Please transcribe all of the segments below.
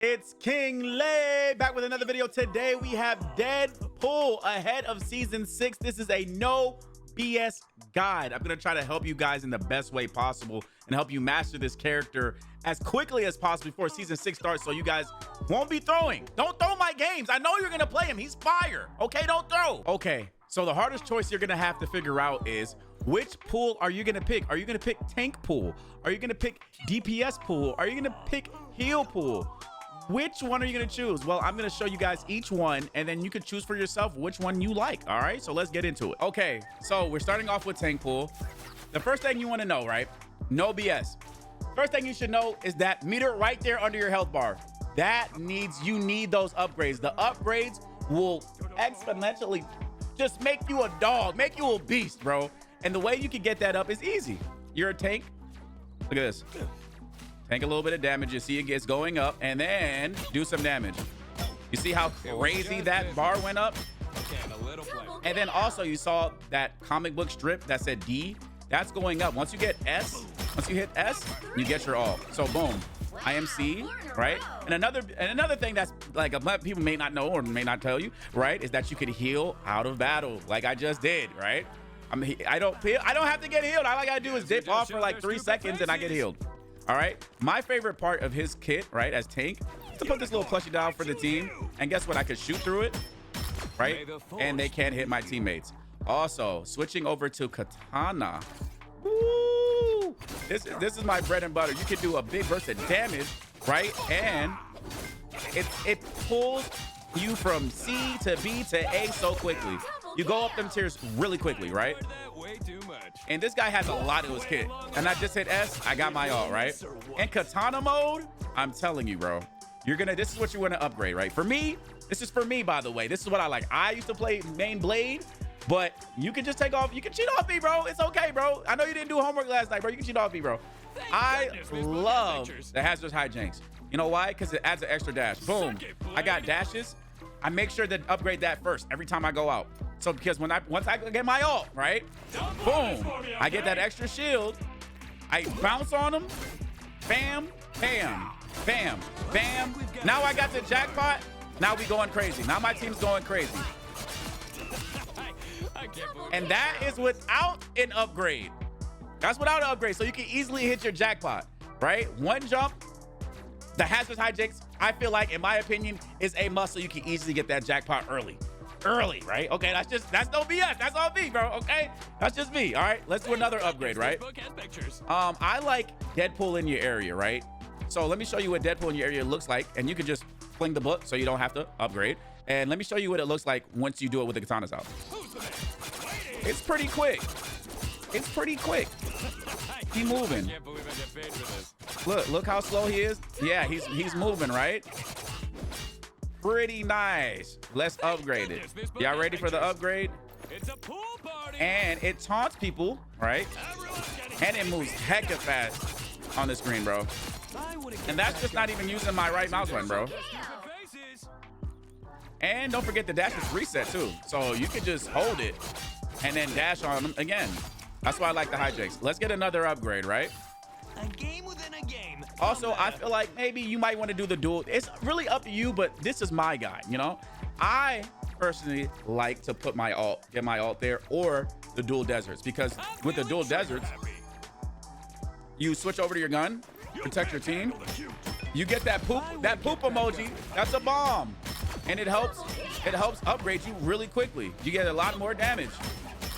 It's King Lay back with another video. Today we have Deadpool ahead of season 6. This is a no BS guide. I'm gonna try to help you guys in the best way possible and help you master this character as quickly as possible before season 6 starts, so you guys won't be throwing. Don't throw my games. I know you're gonna play him. He's fire. Okay, don't throw. Okay, so the hardest choice you're gonna have to figure out is which pool are you gonna pick? Are you gonna pick tank pool? Are you gonna pick DPS pool? Are you gonna pick heal pool? Which one are you gonna choose? Well, I'm gonna show you guys each one, and then you can choose for yourself which one you like. All right, so let's get into it. Okay, so we're starting off with tank pool. The first thing you want to know, right? No BS. First thing you should know is that meter right there under your health bar. You need those upgrades. The upgrades will exponentially just make you a dog, make you a beast, bro. And the way you can get that up is easy. You're a tank. Look at this. Take a little bit of damage. You see it gets going up, and then do some damage. You see how crazy that bar went up? And then also you saw that comic book strip that said D. That's going up. Once you get S, once you hit S, you get your all. So boom, IMC, right? And another thing that's like people may not know or may not tell you, right, is that you can heal out of battle, like I just did, right? I don't have to get healed. All I gotta do is dip off for like 3 seconds and I get healed. All right, my favorite part of his kit, right, as tank, is to put this little plushie down for the team. And guess what? I could shoot through it, right? And they can't hit my teammates. Also, switching over to katana. Woo! This is my bread and butter. You can do a big burst of damage, right? And it pulls you from C to B to A so quickly. You go up them tiers really quickly, right? And this guy has a lot of his kit. And I just hit S, I got my all, right? In katana mode, I'm telling you, bro, this is what you want to upgrade, right? For me, this is for me, by the way. This is what I like. I used to play main blade, but you can just take off. You can cheat off me, bro. It's okay, bro. I know you didn't do homework last night, bro. You can cheat off me, bro. I love the hazardous hijinks. You know why? Because it adds an extra dash. Boom. I got dashes. I make sure to upgrade that first every time I go out. So because once I get my ult, right? Boom. I get that extra shield. I bounce on them. Bam, bam, bam, bam. Now I got the jackpot. Now we going crazy. Now my team's going crazy. And that is without an upgrade. That's without an upgrade. So you can easily hit your jackpot, right? One jump. The hazardous hijinks, I feel like, in my opinion, is a must, so you can easily get that jackpot early, right? Okay, that's no BS. That's all me, bro. Okay, that's just me. All right, let's do another upgrade, right? I like Deadpool in your area, right? So let me show you what Deadpool in your area looks like, and you can just fling the book so you don't have to upgrade. And let me show you what it looks like once you do it with the katanas out. It's pretty quick. It's pretty quick. Keep moving. Look how slow he is. Yeah, he's moving, right? Pretty nice. Let's upgrade it. Y'all ready for the upgrade? It's a pool party. And it taunts people, right? And it moves hecka fast on the screen, bro. And that's just not even using my right mouse button, bro. And don't forget the dash is reset too. So you can just hold it and then dash on them again. That's why I like the hijinks. Let's get another upgrade, right? A game within a game. Also, I feel like maybe you might want to do the dual. It's really up to you, but this is my guy, you know? I personally like to put my ult, get my ult there, or the dual deserts, because with the dual deserts, you switch over to your gun, protect your team. You get that poop emoji. That's a bomb. And it helps upgrade you really quickly. You get a lot more damage,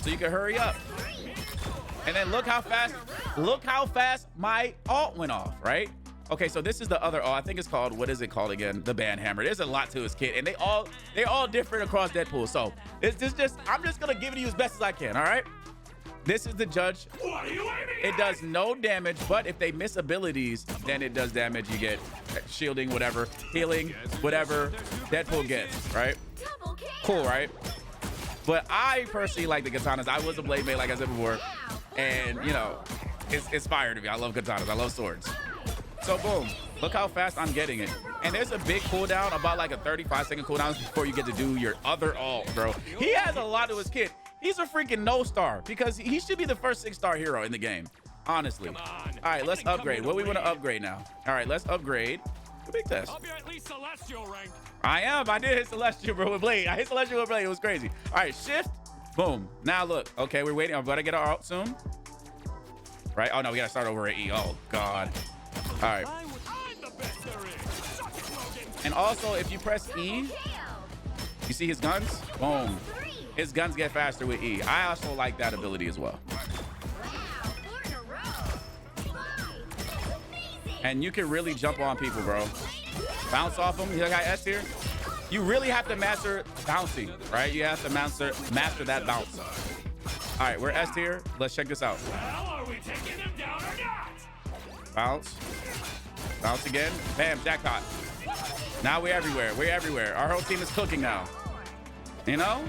so you can hurry up. And then look how fast my ult went off, right? Okay, so this is the other ult. I think it's called, what is it called again? The band hammer. There's a lot to his kit, and they all different across Deadpool. So I'm just gonna give it to you as best as I can, all right? This is the judge. It does no damage, but if they miss abilities, then it does damage. You get shielding, whatever, healing, whatever Deadpool gets, right? Cool, right? But I personally like the katanas. I was a blade mate, like I said before. And, you know, it's fire to me. I love katanas. I love swords. So, boom. Look how fast I'm getting it. And there's a big cooldown, about like a 35-second cooldown before you get to do your other ult, bro. He has a lot to his kit. He's a freaking no-star because he should be the first 6-star hero in the game, honestly. All right, let's upgrade. What do we want to upgrade now? All right, let's upgrade Big test. Hope you're at least celestial rank. I am. I did hit celestial, bro, with blade. I hit celestial with blade. It was crazy. All right, shift. Boom. Now look. Okay, we're waiting. I'm about to get our ult soon. Right? Oh no, we gotta start over at E. Oh god. All right. I'm the best there is. Suck it, Logan. And also, if you press E, you see his guns? Boom. His guns get faster with E. I also like that ability as well. And you can really jump on people, bro. Bounce off them. You got S here. You really have to master bouncing, right? You have to master that bounce. All right, we're S tier. Let's check this out. Well, are we taking them down or not? Bounce. Bounce again. Bam, jackpot. Now we're everywhere. We're everywhere. Our whole team is cooking now. You know?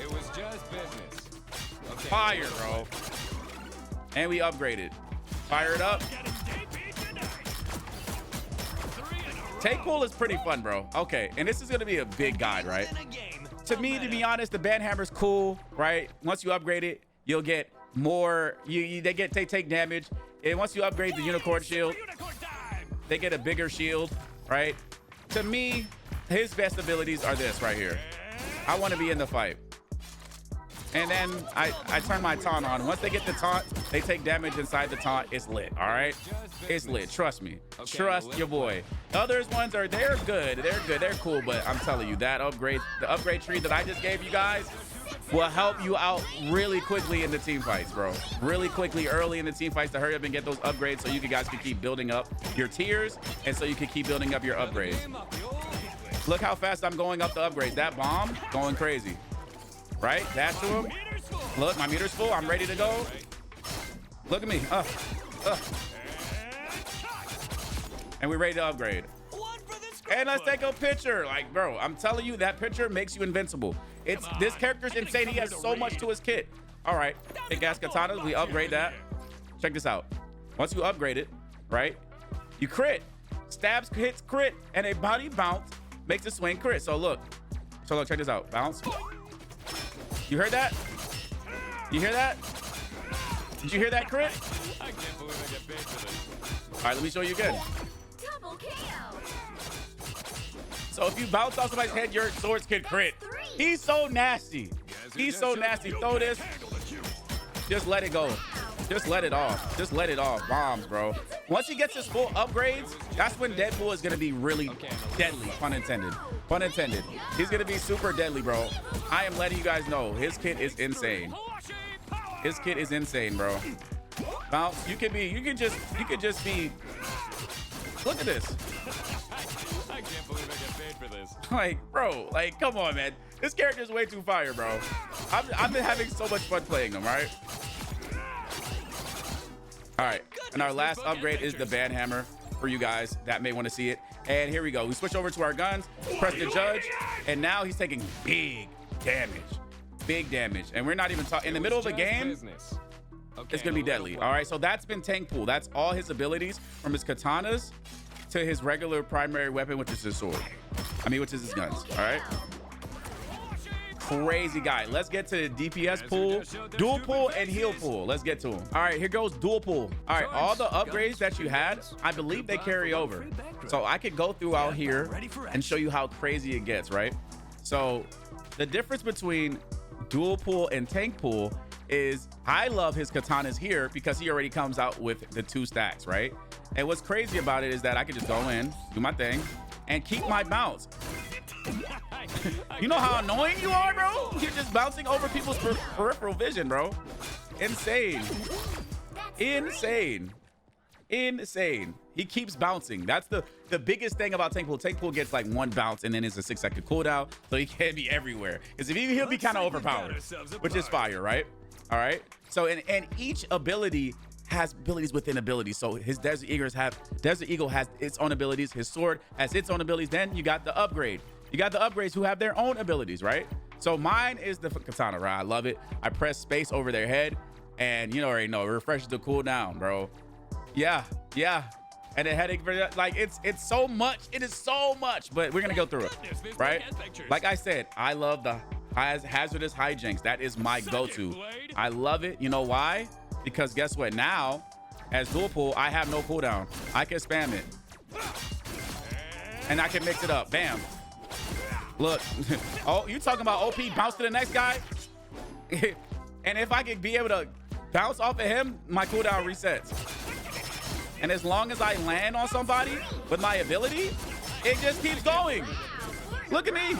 It was just business. Okay. Fire, bro. And we upgraded. Fire it up. Tankpool is pretty fun, bro. Okay, and this is gonna be a big guide, right? To me, to be honest, the band hammer's cool, right? Once you upgrade it, you'll get more. They take damage, and once you upgrade the unicorn shield, they get a bigger shield, right? To me, his best abilities are this right here. I want to be in the fight. And then I turn my taunt on. Once they get the taunt, they take damage inside the taunt. It's lit, all right? It's lit. Trust me. Trust your boy. The others ones they're good. They're good. They're cool. But I'm telling you, that upgrade, the upgrade tree that I just gave you guys will help you out really quickly in the team fights, bro. Really quickly early in the team fights to hurry up and get those upgrades so you guys can keep building up your tiers and so you can keep building up your upgrades. Look how fast I'm going up the upgrades. That bomb going crazy. Right? Dash to him. Look, my meter's full. I'm ready to go. Look at me. And we're ready to upgrade. And let's take a picture. Like, bro, I'm telling you, that picture makes you invincible. This character's insane. He has so much to his kit. All right. Big gas katanas. We upgrade that. Check this out. Once you upgrade it, right? You crit. Stabs, hits, crit, and a body bounce makes a swing crit. So look, check this out. Bounce. You heard that? You hear that? Did you hear that crit? I can't believe I get paid for this. All right, let me show you again. Double kill. So if you bounce off somebody's head, your swords can crit. He's so nasty. He's so nasty. Throw this. Just let it go. Just let it off. Just let it off. Bombs, bro. Once he gets his full upgrades, that's when Deadpool is going to be really deadly. Pun intended. Pun intended. He's going to be super deadly, bro. I am letting you guys know his kit is insane. His kit is insane, bro. Bounce. You could just be. Look at this. I can't believe I get paid for this. Like, bro, like, come on, man. This character is way too fire, bro. I've been having so much fun playing him, right? All right, and our last upgrade is the band hammer for you guys that may want to see it. And here we go. We switch over to our guns, press the judge, and now he's taking big damage. Big damage. And we're not even talking in the middle of a game. It's gonna be deadly. All right, so that's been Tankpool. That's all his abilities from his katanas to his regular primary weapon, which is his sword. Which is his guns. All right. Crazy guy. Let's get to the DPS pool, dual pool, and heal pool. Let's get to him. All right, here goes dual pool. All right, all the upgrades that you had, I believe they carry over. So I could go through out here and show you how crazy it gets, right? So the difference between dual pool and tank pool is I love his katanas here because he already comes out with the 2 stacks, right? And what's crazy about it is that I can just go in, do my thing, and keep my bounce. You know how annoying you are, bro? You're just bouncing over people's peripheral vision, bro. Insane. Insane. Insane. He keeps bouncing. That's the biggest thing about Tankpool. Tankpool gets like 1 bounce and then it's a 6-second cooldown, so he can't be everywhere. Because if he'll be kind of overpowered, which is fire, right? All right. So and each ability has abilities within abilities. So his Desert Eagle has its own abilities. His sword has its own abilities. Then you got the upgrade. You got the upgrades who have their own abilities, right? So mine is the katana, right? I love it. I press space over their head, and you already know it refreshes the cooldown, bro. Yeah. And the headache for that, like it's so much. It is so much, but we're gonna go through it, right? Like I said, I love the hazardous hijinks. That is my go-to. I love it. You know why? Because guess what? Now, as dual pool, I have no cooldown. I can spam it. and I can mix it up. Bam. Look. Oh, you talking about OP bounce to the next guy? And if I could be able to bounce off of him, my cooldown resets. And as long as I land on somebody with my ability, it just keeps going. Look at me.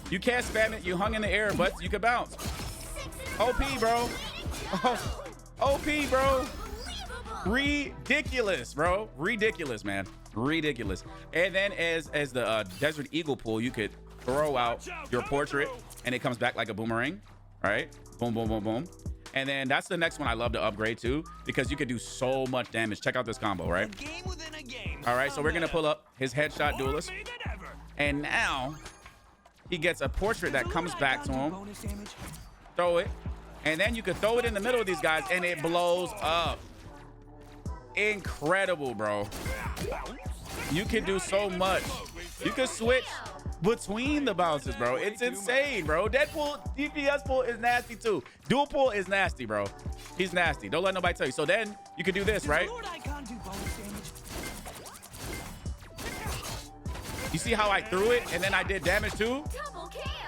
You can't spam it. You hung in the air, but you can bounce. OP, bro. Oh, OP, bro. Ridiculous, bro. Ridiculous, man. Ridiculous. And then as the Desert Eagle pool, you could throw out your portrait and it comes back like a boomerang. All right. Boom, boom, boom, boom. And then that's the next one I love to upgrade to because you could do so much damage. Check out this combo, right? All right, so we're gonna pull up his headshot duelist. And now he gets a portrait that comes back to him. Throw it. And then you can throw it in the middle of these guys and it blows up. Incredible, bro. You can do so much. You can switch between the bounces, bro. It's insane, bro. Deadpool DPS pool is nasty too. Dual pool is nasty, bro. He's nasty. Don't let nobody tell you. So then you can do this, right? You see how I threw it and then I did damage too?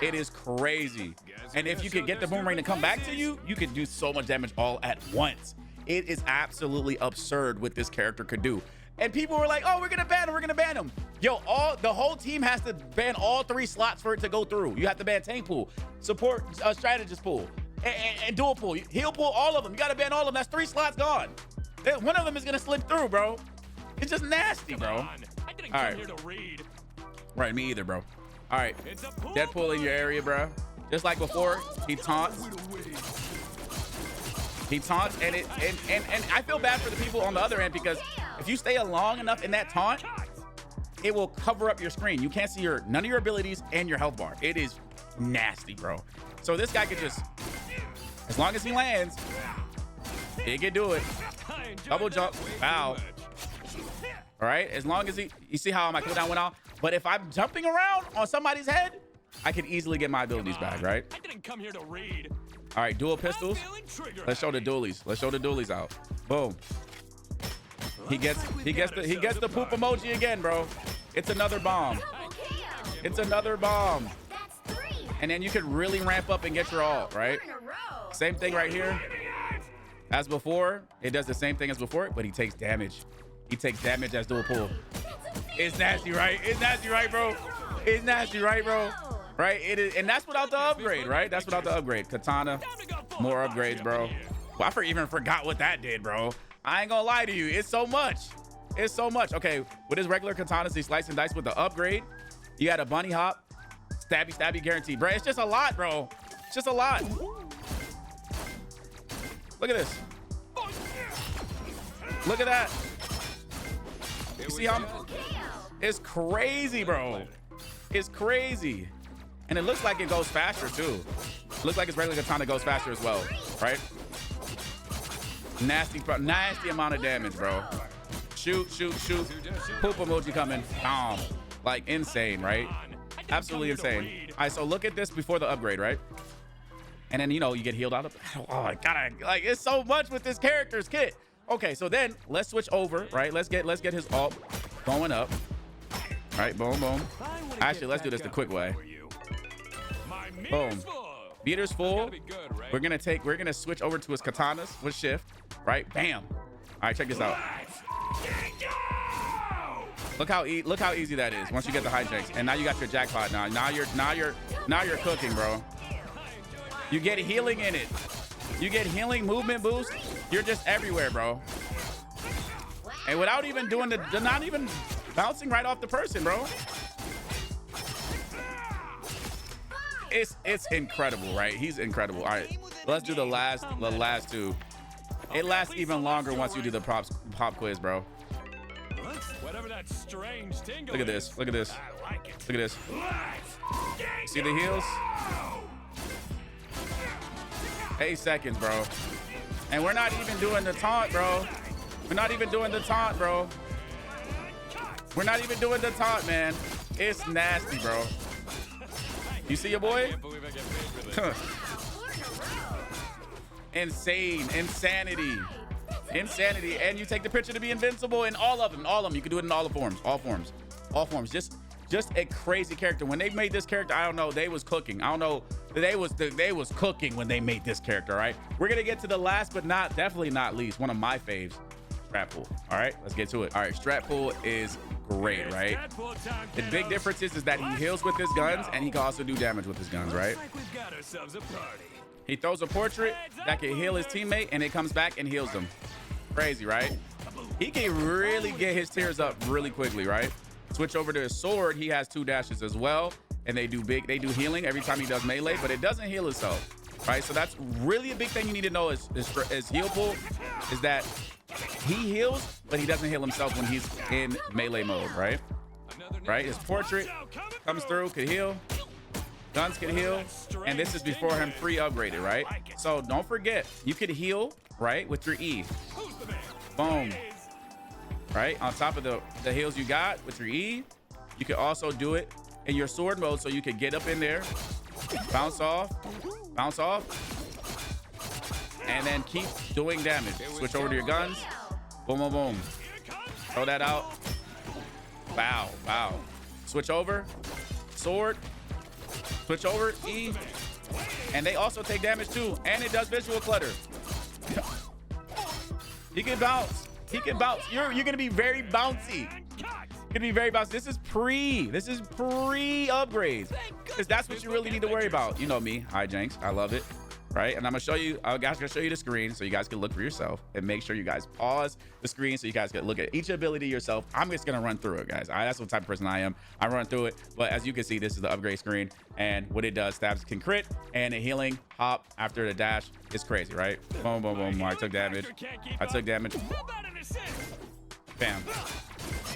It is crazy. And if you could get the boomerang to come back to you, you could do so much damage all at once. It is absolutely absurd what this character could do. And people were like, oh, we're gonna ban him, we're gonna ban him. Yo, the whole team has to ban all 3 slots for it to go through. You have to ban tank pool, support strategist pool, and dual pool, heal pool, all of them. You gotta ban all of them. That's 3 slots gone. One of them is gonna slip through, bro. It's just nasty, bro. All right. Right, me either, bro. All right, Deadpool in your area, bro. Just like before, he taunts. He taunts, and I feel bad for the people on the other end because if you stay long enough in that taunt, it will cover up your screen. You can't see none of your abilities and your health bar. It is nasty, bro. So this guy could just, as long as he lands, he can do it. Double jump, foul. All right, as long as you see how my cooldown went out. But if I'm jumping around on somebody's head, I can easily get my abilities back, right? I didn't come here to read. All right, dual pistols. Let's show the dualies. Let's show the dualies out. Boom. He gets the poop emoji again, bro. It's another bomb. It's another bomb. And then you can really ramp up and get your ult, right? Same thing right here. As before, it does the same thing as before, but he takes damage. He takes damage as dual pull. It's nasty, right? It's nasty, right, bro? It's nasty, right, bro? Right? It is, and that's without the upgrade, right? That's without the upgrade. Katana, more upgrades, bro. Well, I even forgot what that did, bro. I ain't gonna lie to you. It's so much. It's so much. Okay, with his regular katanas, he slice and dice with the upgrade. You had a bunny hop, stabby guarantee, bro. It's just a lot, bro. It's just a lot. Look at this. Look at that. You see how it's crazy, bro. It's crazy. And it looks like it goes faster too. Looks like his regular katana goes faster as well, right? Nasty amount of damage, bro. Shoot. Poop emoji coming. Like insane, right? Absolutely insane. All right, so look at this before the upgrade, right? And then, you know, you get healed out of, oh my God, like it's so much with this character's kit. Okay, so then let's switch over, right? Let's get his ult going up. All right, boom. Actually, let's do this the quick way. Boom. Meter's full. We're gonna switch over to his katanas with shift, right? Bam. All right, check this out. Look how easy that is once you get the hijinks. And now you got your jackpot. Now you're cooking, bro. You get healing in it. You get healing, movement boost. You're just everywhere, bro. And without even doing not even bouncing right off the person, bro. It's incredible, right? He's incredible. All right, let's do the last two. It lasts even longer once you do the pop quiz, bro. Whatever that strange tingle Look at this. Look at this. I like it. Look at this. See the heals? 8 seconds, bro. And we're not even doing the taunt, bro. We're not even doing the taunt, bro. We're not even doing the taunt, man. It's nasty, bro. You see your boy? I can't believe I get paid for this. Insane. Insanity. Insanity. And you take the picture to be invincible in all of them. All of them. You can do it in all the forms. All forms. All forms. Just a crazy character. When they made this character, I don't know, they was cooking. I don't know, they was cooking when they made this character. All right, we're gonna get to the last but definitely not least, one of my faves, stratpool. All right, let's get to it. All right, stratpool is great, right? The big difference is that he heals with his guns and he can also do damage with his guns, right? He throws a portrait that can heal his teammate and it comes back and heals them. Crazy, right? He can really get his tiers up really quickly, right? Switch over to his sword. He has 2 dashes as well, and they do healing every time he does melee, but it doesn't heal itself, right? So that's really a big thing you need to know is heal pool, is that he heals, but he doesn't heal himself when he's in melee mode, right? Right? His portrait comes through, could heal, guns can heal, and this is before him free upgraded, right? So don't forget, you could heal, right, with your E. Boom. Right, on top of the heals you got with your E, you can also do it in your sword mode, so you can get up in there, bounce off, and then keep doing damage. Switch over to your guns, boom, boom, boom. Throw that out. Wow, wow. Switch over, sword, switch over, E, and they also take damage too, and it does visual clutter. He can bounce. He can bounce. You're gonna be very bouncy. Gonna be very bouncy. This is pre upgrades, because that's what you really need to worry about. You know me, hijinks. I love it, right? And I'm gonna show you. I'm gonna show you the screen so you guys can look for yourself, and make sure you guys pause the screen so you guys can look at each ability yourself. I'm just gonna run through it, guys. That's what type of person I am. I run through it, but as you can see, this is the upgrade screen, and what it does: stabs can crit, and a healing hop after the dash is crazy, right? Boom, boom, boom. I took damage. Bam,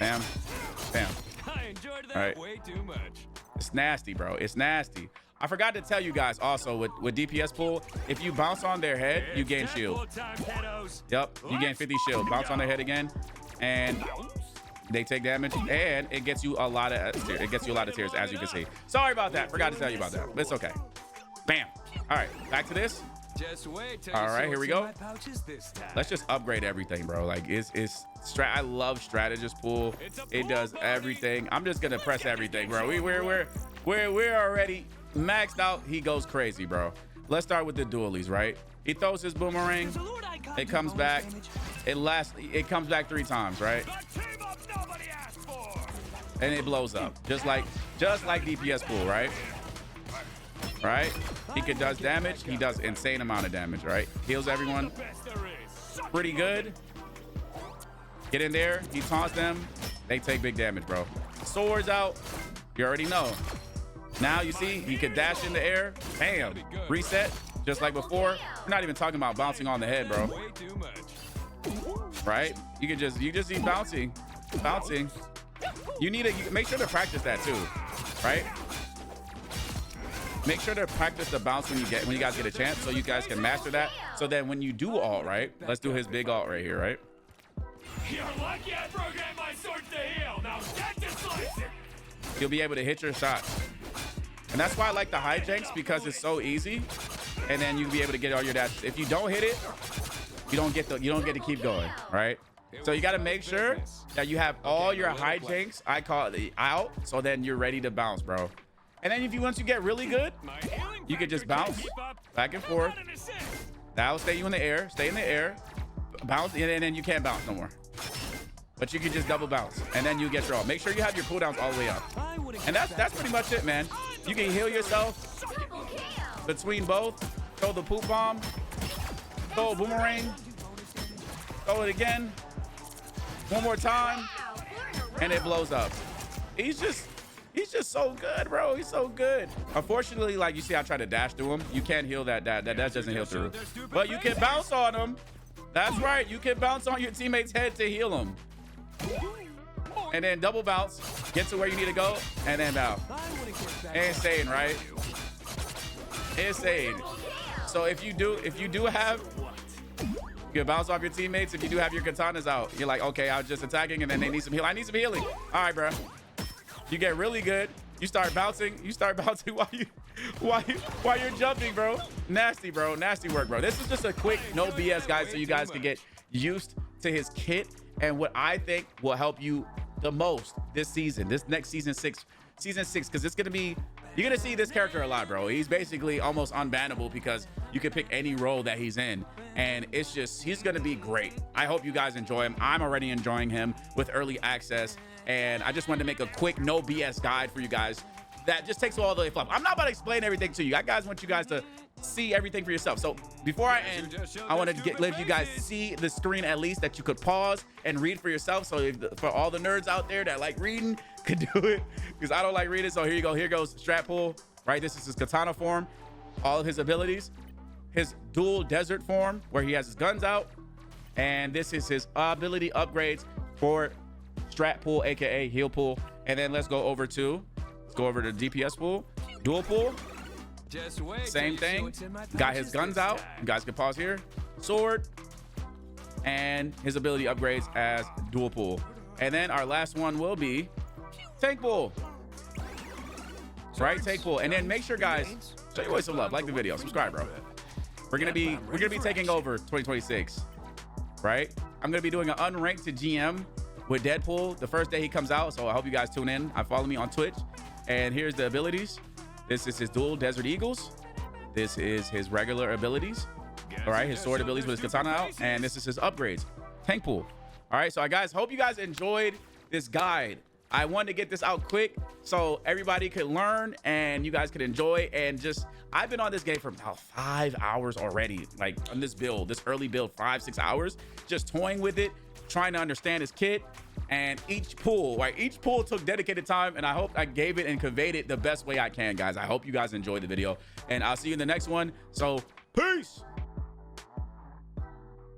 bam, bam. I enjoyed that All right. way too much. It's nasty, bro. It's nasty. I forgot to tell you guys also with DPS pool, if you bounce on their head, you gain shield. Yep, you gain 50 shield. Bounce on their head again, and they take damage, and it gets you a lot of tears, as you can see. Sorry about that. Forgot to tell you about that, but it's okay. Bam. All right, back to this. Just wait till All you right, see here we what's in go. my pouches this time. Let's just upgrade everything, bro. Like I love strategist pool. It does everything. I'm just gonna press everything, bro. We're already maxed out. He goes crazy, bro. Let's start with the dualies, right? He throws his boomerang. It comes back. It comes back 3 times, right? And it blows up, just like DPS pool, right? Right? He does damage. He does insane amount of damage, right? Heals everyone. Pretty good. Get in there. He taunts them. They take big damage, bro. Swords out. You already know. Now you see he could dash in the air. Bam. Reset. Just like before. We're not even talking about bouncing on the head, bro. Way too much. Right? You just see bouncing. Bouncing. You make sure to practice that too. Right? Make sure to practice the bounce when you guys get a chance, so you guys can master that. So then when you do ult, right? Let's do his big ult right here, right? You're lucky I programmed my sword to heal. Now get to slice it. You'll be able to hit your shots. And that's why I like the hijinks, because it's so easy. And then you'll be able to get all your dashes. If you don't hit it, you don't get to keep going, right? So you got to make sure that you have all your hijinks, I call it, out, so then you're ready to bounce, bro. And then once you get really good, you can just bounce back and forth. That'll stay you in the air. Stay in the air. Bounce, and then you can't bounce no more. But you can just double bounce, and then you get your ult. Make sure you have your cooldowns all the way up. And that's pretty much it, man. You can heal yourself between both. Throw the poop bomb. Throw a boomerang. Throw it again. One more time. And it blows up. He's just so good, bro. He's so good. Unfortunately, like you see, I try to dash through him. You can't heal that dash doesn't heal through. But you can bounce on him. That's right. You can bounce on your teammate's head to heal him. And then double bounce, get to where you need to go, and then bounce. Insane, right? Insane. So if you do have, you can bounce off your teammates. If you do have your katanas out, you're like, okay, I was just attacking, and then they need some healing. I need some healing. All right, bro. You get really good. You start bouncing. You start bouncing while you're jumping, bro. Nasty, bro. Nasty work, bro. This is just a quick no BS, guys, so you guys can get used to his kit and what I think will help you the most this season, this next season six, because it's gonna be, you're gonna see this character a lot, bro. He's basically almost unbannable because you can pick any role that he's in, and it's just, he's gonna be great. I hope you guys enjoy him. I'm already enjoying him with early access, and I just wanted to make a quick no BS guide for you guys that just takes all the fluff. I'm not about to explain everything to you. I guys want you guys to see everything for yourself. So before I end, I want to let you guys see the screen at least, that you could pause and read for yourself. So if, for all the nerds out there that like reading, could do it, because I don't like reading. So here you go. Here goes stratpool, right? This is his katana form, all of his abilities, his dual desert form where he has his guns out, and this is his ability upgrades for stratpool, aka heal pool. And then let's go over to DPS pool, dual pool. Same thing. Got his guns out. You guys can pause here. Sword, and his ability upgrades as dual pool. And then our last one will be tank pool. Right, tank pool. And then make sure, guys, show your boys some love. Like the video, subscribe, bro. We're gonna be taking over 2026. Right? I'm gonna be doing an unranked to GM with Deadpool the first day he comes out. So I hope you guys tune in. Follow me on Twitch. And here's the abilities. This is his dual Desert Eagles. This is his regular abilities. All right, his sword abilities with his katana out. And this is his upgrades. Tank pool. All right, so guys, hope you guys enjoyed this guide. I wanted to get this out quick so everybody could learn and you guys could enjoy. And just, I've been on this game for about 5 hours already, like on this build, this early build, 5-6 hours, just toying with it, trying to understand his kit. And each pool, right? Each pool took dedicated time, and I hope I gave it and conveyed it the best way I can, guys. I hope you guys enjoyed the video, and I'll see you in the next one. So, peace.